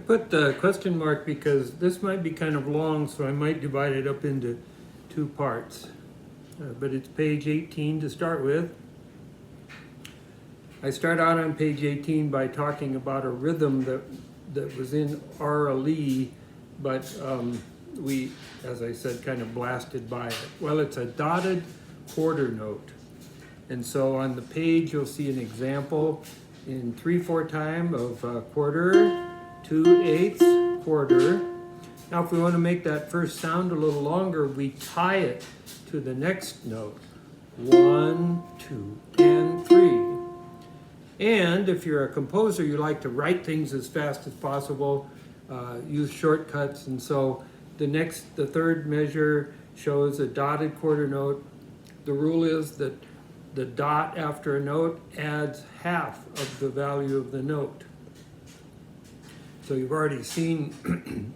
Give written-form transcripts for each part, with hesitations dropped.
put the question mark because this might be kind of long, so I might divide it up into two parts. But it's page 18 to start with. I start out on page 18 by talking about a rhythm that was in RLE, but we, as I said, kind of blasted by it. Well, it's a dotted quarter note. And so on the page, you'll see an example in 3/4 time of quarter, 2/8 quarter. Now, if we want to make that first sound a little longer, we tie it to the next note. 1, 2, and 3. And if you're a composer, you like to write things as fast as possible, use shortcuts, and so the third measure shows a dotted quarter note. The rule is that the dot after a note adds half of the value of the note. So you've already seen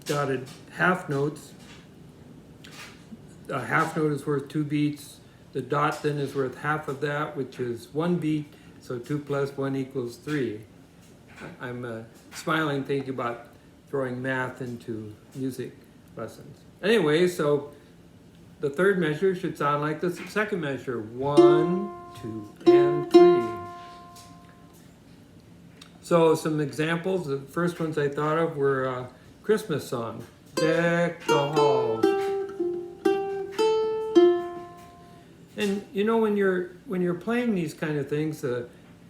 dotted half notes. A half note is worth 2 beats. The dot then is worth half of that, which is 1 beat. So 2 plus 1 equals 3. I'm smiling thinking about throwing math into music lessons. Anyway, so the third measure should sound like the second measure. 1, 2, and 3. So some examples, the first ones I thought of were Christmas songs. Deck the halls. And you know, when you're playing these kind of things,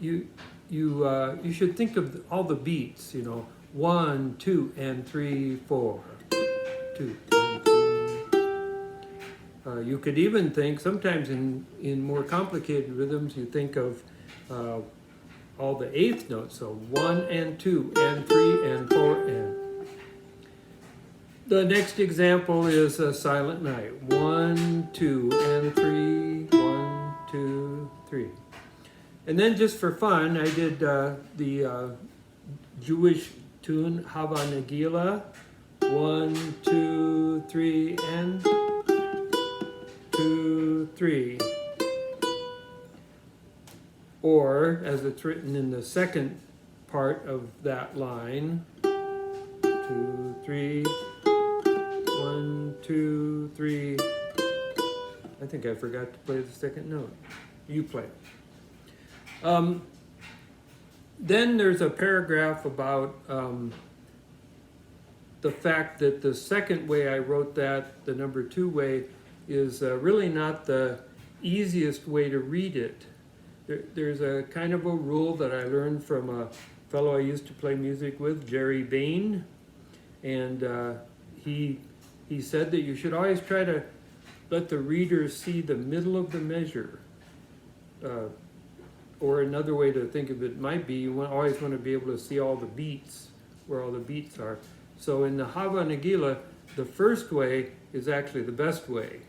you should think of all the beats. You know, 1, 2, and 3, 4. 2, and 3. You could even think sometimes in more complicated rhythms. You think of all the eighth notes. So 1 and 2 and 3 and 4 and. The next example is a Silent Night. 1, 2, and 3. 1, 2, 3. And then just for fun, I did the Jewish tune Hava Nagila. 1, 2, 3, and 2, 3. Or, as it's written in the second part of that line, 2, 3. 1, 2, 3. I think I forgot to play the second note. You play. Then there's a paragraph about the fact that the second way I wrote that, the number 2 way, is really not the easiest way to read it. There's a kind of a rule that I learned from a fellow I used to play music with, Jerry Bain, and he said that you should always try to let the reader see the middle of the measure. Or another way to think of it might be you always want to be able to see all the beats, where all the beats are. So in the Hava Nagila, the first way is actually the best way.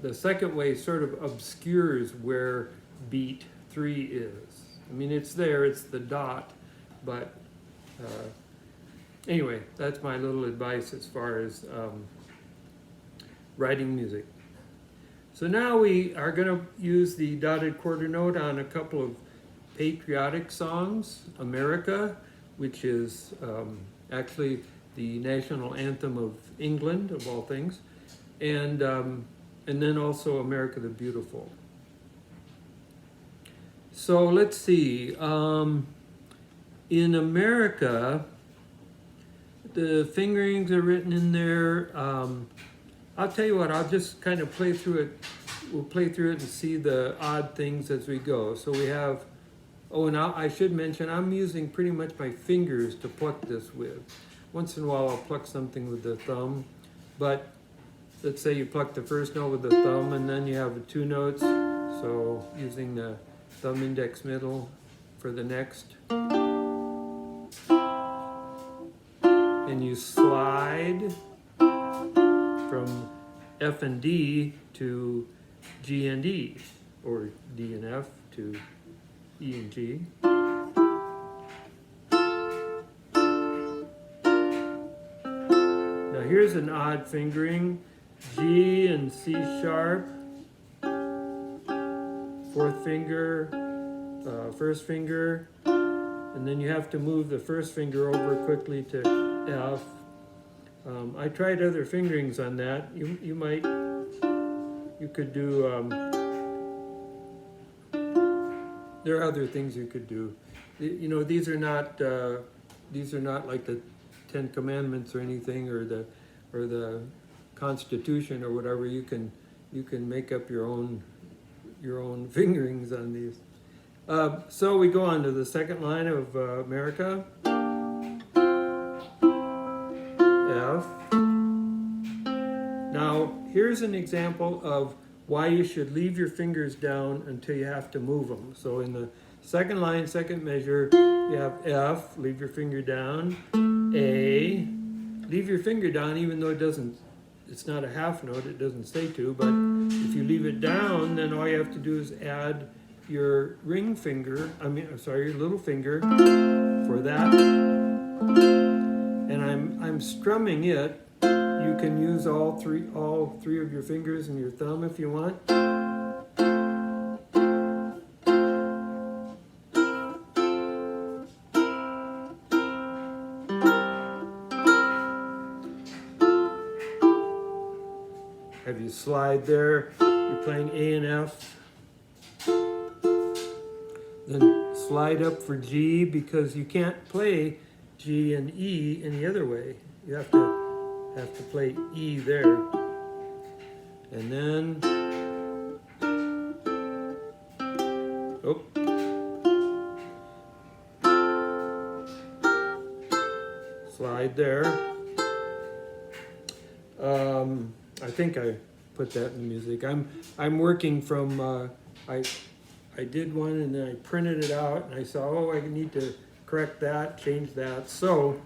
The second way sort of obscures where beat 3 is. I mean, it's there, it's the dot, but anyway, that's my little advice as far as writing music. So now we are going to use the dotted quarter note on a couple of patriotic songs. America, which is actually the national anthem of England, of all things, and then also America the Beautiful. So let's see. In America, the fingerings are written in there. I'll tell you what, I'll just kind of play through it. We'll play through it and see the odd things as we go. So we have, and I should mention, I'm using pretty much my fingers to pluck this with. Once in a while I'll pluck something with the thumb, but let's say you pluck the first note with the thumb and then you have the 2 notes. So using the thumb index middle for the next. And you slide from F and D to G and E, or D and F to E and G. Now here's an odd fingering. G and C sharp, 4th finger, 1st finger, and then you have to move the first finger over quickly to F. I tried other fingerings on that. You could do, there are other things you could do. You know, these are not like the Ten Commandments or anything, or the Constitution or whatever. You can make up your own fingerings on these. So we go on to the second line of America. F. Now, here's an example of why you should leave your fingers down until you have to move them. So in the second line, second measure, you have F, leave your finger down. A, leave your finger down even though it's not a half note, it doesn't say to, but if you leave it down, then all you have to do is add your ring finger, your little finger for that. And I'm strumming it. You can use all three of your fingers and your thumb if you want. Have you slide there, you're playing A and F. Then slide up for G, because you can't play G and E any other way. You have to play E there. And then, slide there. I think I put that in the music. I'm working from, I did one and then I printed it out and I saw, oh, I need to correct that, change that. So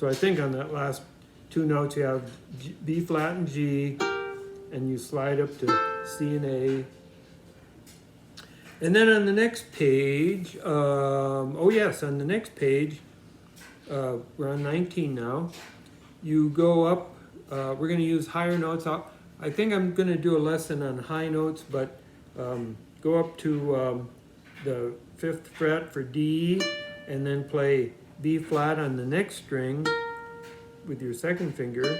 I think on that last two notes you have B flat and G, and you slide up to C and A. And then on the next page, on the next page, we're on 19 now. You go up, we're going to use higher notes. I think I'm going to do a lesson on high notes, but go up to the 5th fret for D, and then play B flat on the next string with your second finger,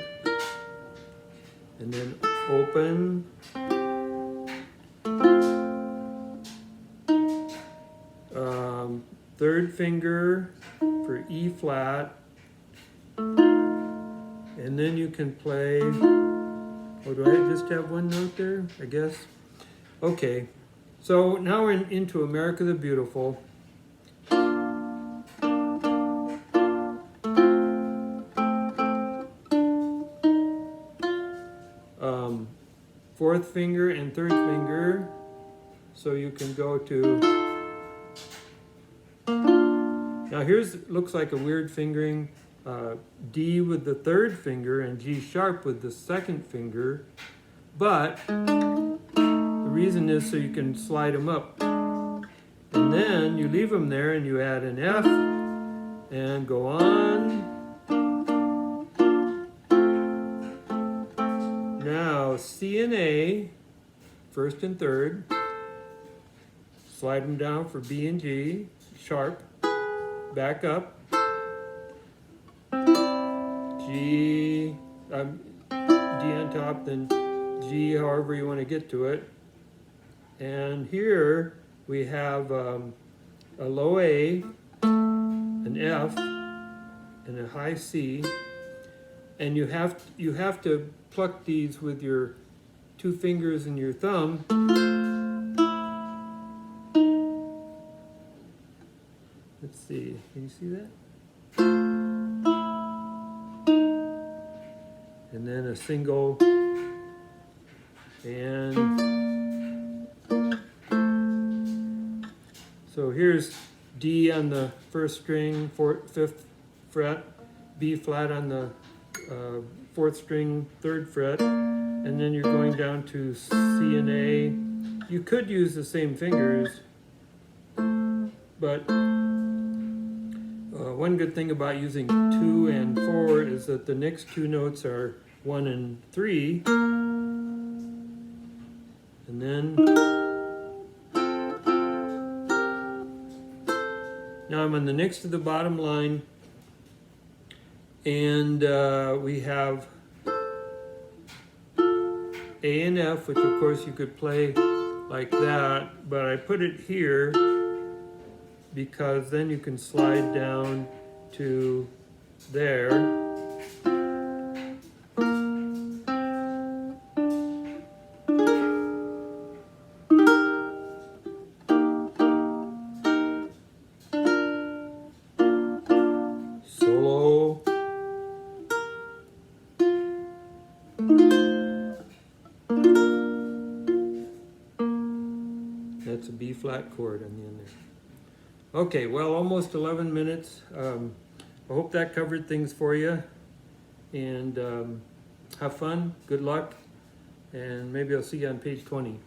and then open, third finger for E flat, and then you can play, do I just have one note there, I guess? Okay, so now we're into America the Beautiful. Fourth finger and third finger, so you can go to, now looks like a weird fingering, D with the third finger and G sharp with the second finger, but the reason is so you can slide them up, and then you leave them there and you add an F and go on. Now C and A, first and third, slide them down for B and G, sharp, back up, G, D on top, then G however you want to get to it. And here we have a low A, an F, and a high C, and you have to pluck these with your two fingers and your thumb. Let's see, can you see that? And then a single, and so here's D on the first string, 5th fret, B flat on the 4th string, 3rd fret, and then you're going down to C and A. You could use the same fingers, but one good thing about using 2 and 4 is that the next two notes are 1 and 3, and then Now I'm on the next to the bottom line, and we have A and F, which of course you could play like that, but I put it here because then you can slide down to there. Solo. That's a B flat chord on the end there. Okay, well, almost 11 minutes. I hope that covered things for you. And have fun, good luck, and maybe I'll see you on page 20.